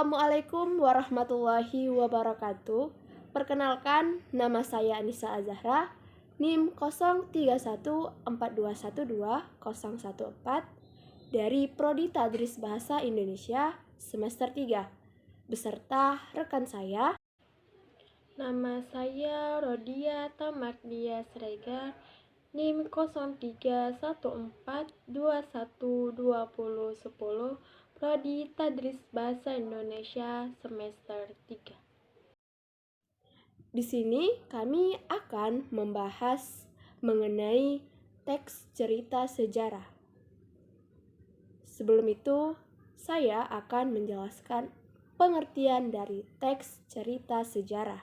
Assalamualaikum warahmatullahi wabarakatuh. Perkenalkan, nama saya Anissa Azahra, NIM 0314212014 dari Prodi Tadris Bahasa Indonesia semester 3 beserta rekan saya. Nama saya Rodia Tamardia Sregar, NIM 0314212010, Prodi Tadris Bahasa Indonesia semester 3. Di sini kami akan membahas mengenai teks cerita sejarah. Sebelum itu, saya akan menjelaskan pengertian dari teks cerita sejarah.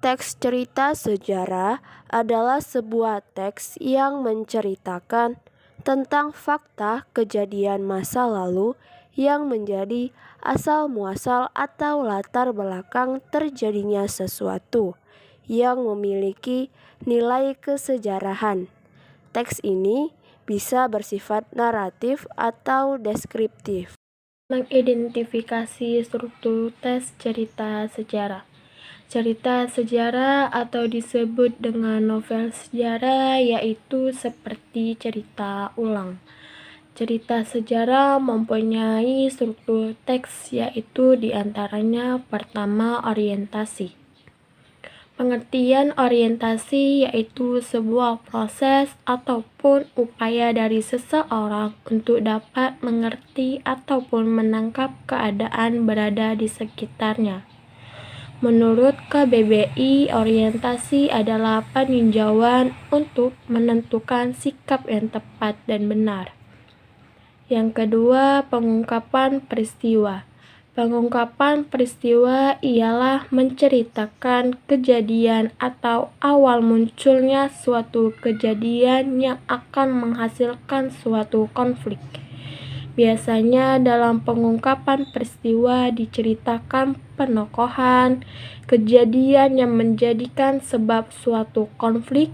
Teks cerita sejarah adalah sebuah teks yang menceritakan tentang fakta kejadian masa lalu yang menjadi asal-muasal atau latar belakang terjadinya sesuatu yang memiliki nilai kesejarahan. Teks ini bisa bersifat naratif atau deskriptif. Mengidentifikasi struktur teks cerita sejarah. Cerita sejarah atau disebut dengan novel sejarah yaitu seperti cerita ulang. Cerita sejarah mempunyai struktur teks yaitu diantaranya pertama orientasi. Pengertian orientasi yaitu sebuah proses ataupun upaya dari seseorang untuk dapat mengerti ataupun menangkap keadaan berada di sekitarnya. Menurut KBBI, orientasi adalah peninjauan untuk menentukan sikap yang tepat dan benar. Yang kedua, pengungkapan peristiwa. Pengungkapan peristiwa ialah menceritakan kejadian atau awal munculnya suatu kejadian yang akan menghasilkan suatu konflik. Biasanya dalam pengungkapan peristiwa diceritakan penokohan, kejadian yang menjadikan sebab suatu konflik,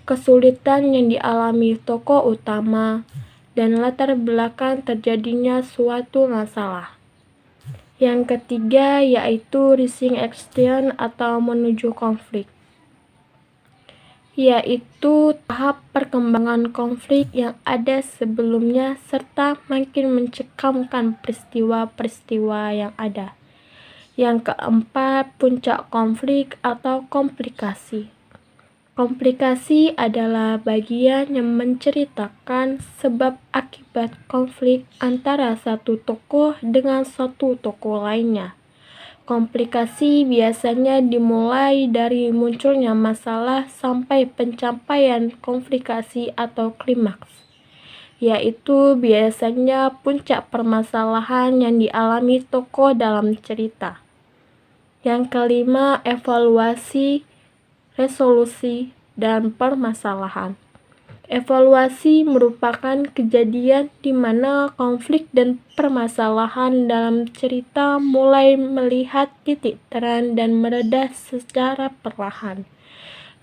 kesulitan yang dialami tokoh utama, dan latar belakang terjadinya suatu masalah. Yang ketiga yaitu rising action atau menuju konflik, yaitu tahap perkembangan konflik yang ada sebelumnya serta makin mencekamkan peristiwa-peristiwa yang ada. Yang keempat, puncak konflik atau komplikasi. Komplikasi adalah bagian yang menceritakan sebab akibat konflik antara satu tokoh dengan satu tokoh lainnya. Komplikasi biasanya dimulai dari munculnya masalah sampai pencapaian komplikasi atau klimaks, yaitu biasanya puncak permasalahan yang dialami tokoh dalam cerita. Yang kelima, evaluasi, resolusi, dan permasalahan. Evaluasi merupakan kejadian di mana konflik dan permasalahan dalam cerita mulai melihat titik terang dan mereda secara perlahan.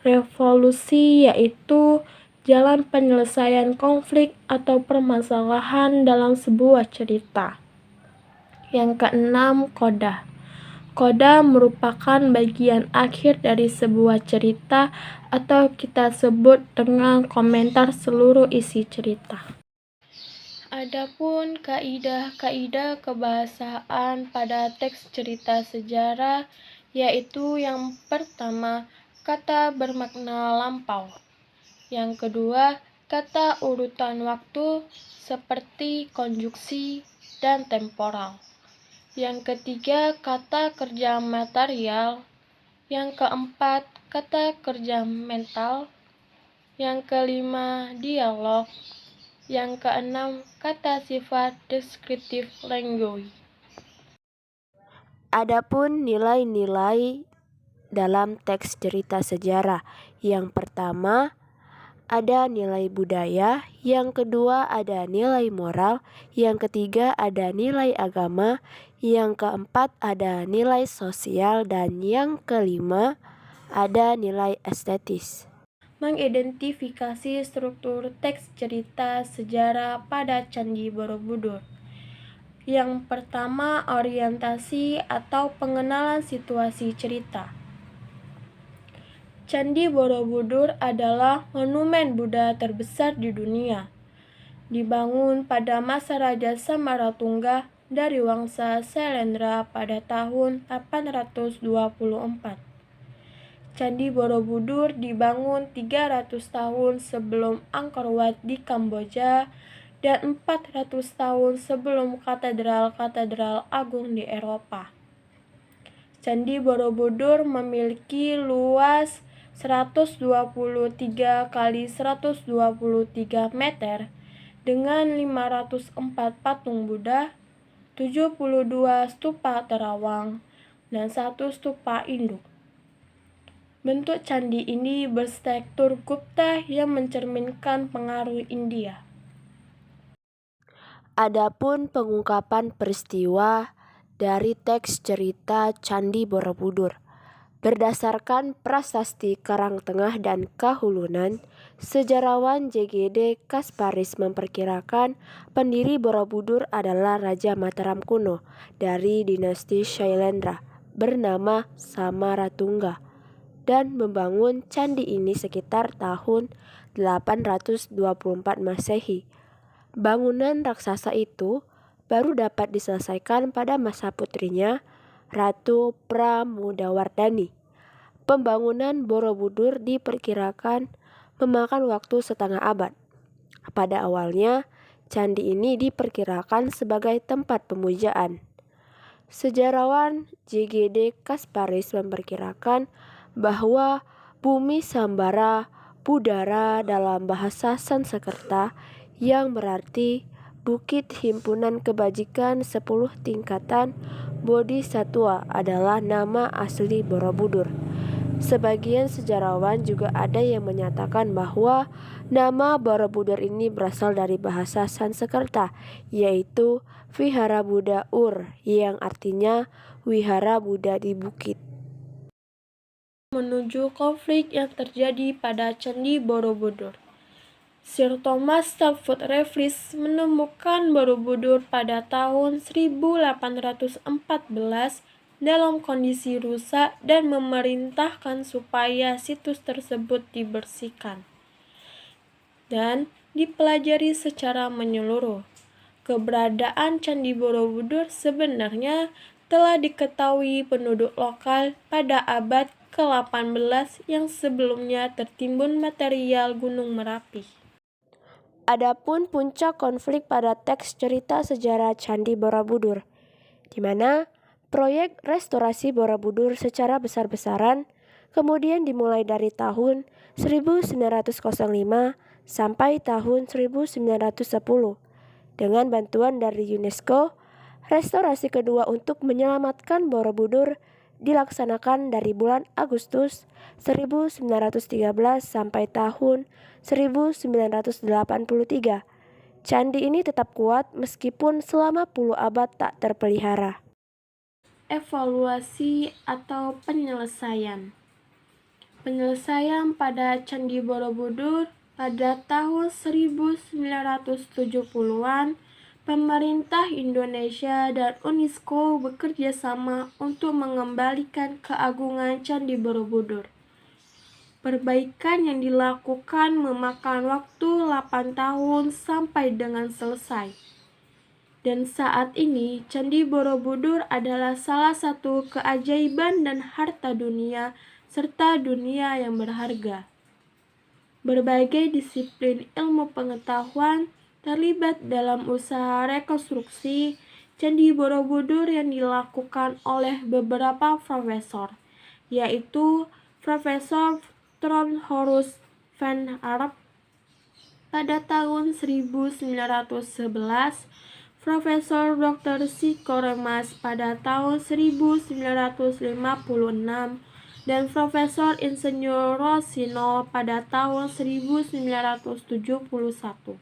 Resolusi yaitu jalan penyelesaian konflik atau permasalahan dalam sebuah cerita. Yang keenam, coda. Coda merupakan bagian akhir dari sebuah cerita atau kita sebut dengan komentar seluruh isi cerita. Adapun kaidah-kaidah kebahasaan pada teks cerita sejarah yaitu yang pertama, kata bermakna lampau. Yang kedua, kata urutan waktu seperti konjuksi dan temporal. Yang ketiga, kata kerja material. Yang keempat, kata kerja mental. Yang kelima, dialog. Yang keenam, kata sifat deskriptif language. Adapun nilai-nilai dalam teks cerita sejarah. Yang pertama, ada nilai budaya, yang kedua ada nilai moral, yang ketiga ada nilai agama, yang keempat ada nilai sosial, dan yang kelima ada nilai estetis. Mengidentifikasi struktur teks cerita sejarah pada Candi Borobudur. Yang pertama, orientasi atau pengenalan situasi cerita. Candi Borobudur adalah monumen Buddha terbesar di dunia. Dibangun pada masa Raja Samaratungga dari Wangsa Sailendra pada tahun 824. Candi Borobudur dibangun 300 tahun sebelum Angkor Wat di Kamboja dan 400 tahun sebelum katedral-katedral agung di Eropa. Candi Borobudur memiliki luas 123 kali 123 meter dengan 504 patung Buddha, 72 stupa terawang, dan 1 stupa induk. Bentuk candi ini berstruktur Gupta yang mencerminkan pengaruh India. Adapun pengungkapan peristiwa dari teks cerita Candi Borobudur. Berdasarkan prasasti Karangtengah dan Kahulunan, sejarawan JGD Kasparis memperkirakan pendiri Borobudur adalah Raja Mataram kuno dari dinasti Shailendra bernama Samaratungga dan membangun candi ini sekitar tahun 824 Masehi. Bangunan raksasa itu baru dapat diselesaikan pada masa putrinya, Ratu Pramudawardhani. Pembangunan Borobudur diperkirakan memakan waktu setengah abad. Pada awalnya, candi ini diperkirakan sebagai tempat pemujaan. Sejarawan JGD Kasparis memperkirakan bahwa bumi Sambara Budara dalam bahasa Sanskerta yang berarti Bukit Himpunan Kebajikan 10 Tingkatan Bodhisattva adalah nama asli Borobudur. Sebagian sejarawan juga ada yang menyatakan bahwa nama Borobudur ini berasal dari bahasa Sanskerta, yaitu Vihara Buddha Ur, yang artinya wihara Buddha di bukit. Menuju konflik yang terjadi pada Candi Borobudur. Sir Thomas Stamford Raffles menemukan Borobudur pada tahun 1814 dalam kondisi rusak dan memerintahkan supaya situs tersebut dibersihkan dan dipelajari secara menyeluruh. Keberadaan Candi Borobudur sebenarnya telah diketahui penduduk lokal pada abad ke-18 yang sebelumnya tertimbun material Gunung Merapi. Adapun puncak konflik pada teks cerita sejarah Candi Borobudur, di mana proyek restorasi Borobudur secara besar-besaran kemudian dimulai dari tahun 1905 sampai tahun 1910. Dengan bantuan dari UNESCO, restorasi kedua untuk menyelamatkan Borobudur dilaksanakan dari bulan Agustus 1913 sampai tahun 1983. Candi ini tetap kuat meskipun selama puluh abad tak terpelihara. Evaluasi atau penyelesaian. Penyelesaian pada Candi Borobudur pada tahun 1970-an, pemerintah Indonesia dan UNESCO bekerja sama untuk mengembalikan keagungan Candi Borobudur. Perbaikan yang dilakukan memakan waktu 8 tahun sampai dengan selesai. Dan saat ini, Candi Borobudur adalah salah satu keajaiban dan harta dunia serta dunia yang berharga. Berbagai disiplin ilmu pengetahuan terlibat dalam usaha rekonstruksi Candi Borobudur yang dilakukan oleh beberapa profesor, yaitu Profesor Trond Horus van Arp pada tahun 1911, Profesor Dr. Siko Remas pada tahun 1956, dan Profesor Insinyur Rosino pada tahun 1971.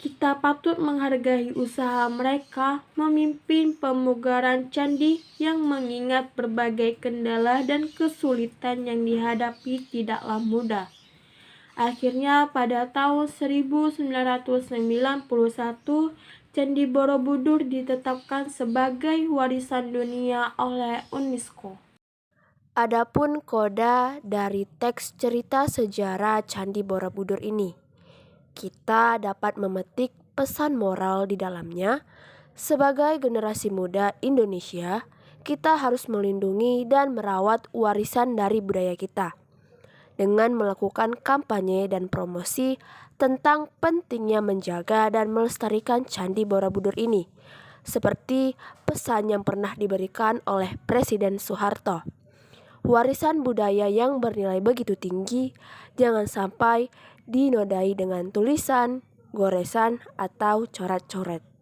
Kita patut menghargai usaha mereka memimpin pemugaran candi yang mengingat berbagai kendala dan kesulitan yang dihadapi tidaklah mudah. Akhirnya pada tahun 1991, Candi Borobudur ditetapkan sebagai warisan dunia oleh UNESCO. Adapun koda dari teks cerita sejarah Candi Borobudur ini, kita dapat memetik pesan moral di dalamnya. Sebagai generasi muda Indonesia, kita harus melindungi dan merawat warisan dari budaya kita dengan melakukan kampanye dan promosi tentang pentingnya menjaga dan melestarikan Candi Borobudur ini, seperti pesan yang pernah diberikan oleh Presiden Soeharto. Warisan budaya yang bernilai begitu tinggi jangan sampai dinodai dengan tulisan, goresan, atau coret-coret.